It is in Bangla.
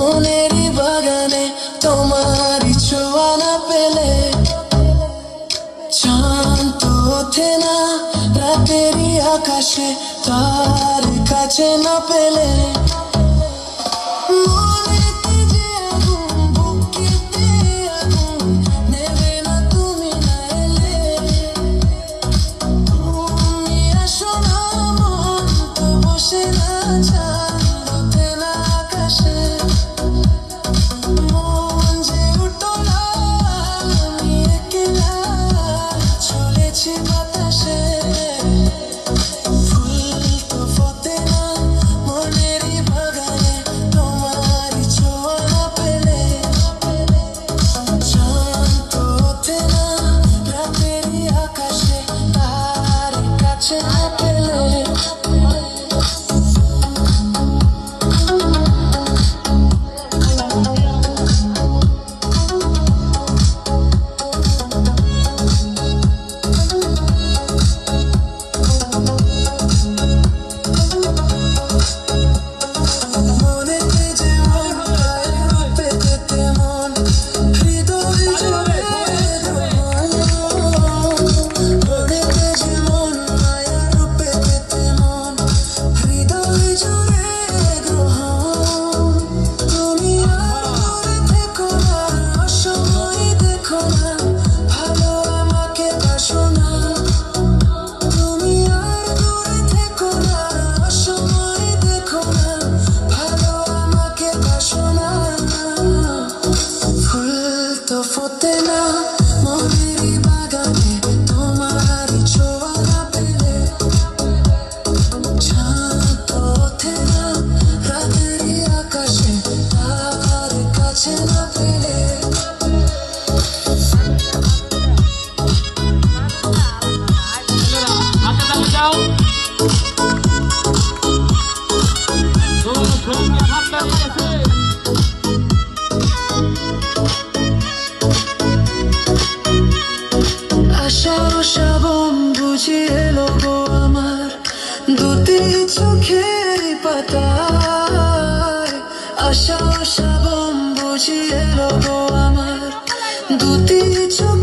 মনেরই বাগানে তোমারই ছোঁয়া না পেলে চাঁদ তো ওঠে না রাতেরই আকাশে তার কাছে না পেলে মনেতে যে আগুন বুকেতে আগুন নেবে না তুমি না এলে তুমি আসো না মন তো বসে না চাঁদ ওঠে না আকাশে মন যে উঠো না আমি একলা চলেছি বাতাসে ফুল তো ফোটে না মনেরই বাগানে তোমারই ছোঁয়া না পেলে চাঁদ তো ওঠে না রাতেরই আকাশে তার কাছে না পেলে মনেতে যে মন পায় পেতে মন হৃদয় জুড়ে গ্রহণ মনেতে যে মন মায়ার পেতে মন হৃদয় জুড়ে গ্রহণ তুমি আর দূরে থেকো না অসময় দেখো না ভালো আমাকে বাসো না তুমি আর দূরে থেকো না অসময় দেখো না ভালো আমাকে বাসো না ফুল তো ফোটে না মনেরই বাগানে তোমারই ছোঁয়া না পেলে চাঁদ তো ওঠে না রাতেরই আকাশে তার কাছে না পেলে আশা শ্রাবণ বুঝি এলো গো আমার দুটি চোখের পাতায় আশা শ্রাবণ বুঝি এলো গো আমার দুটি চোখ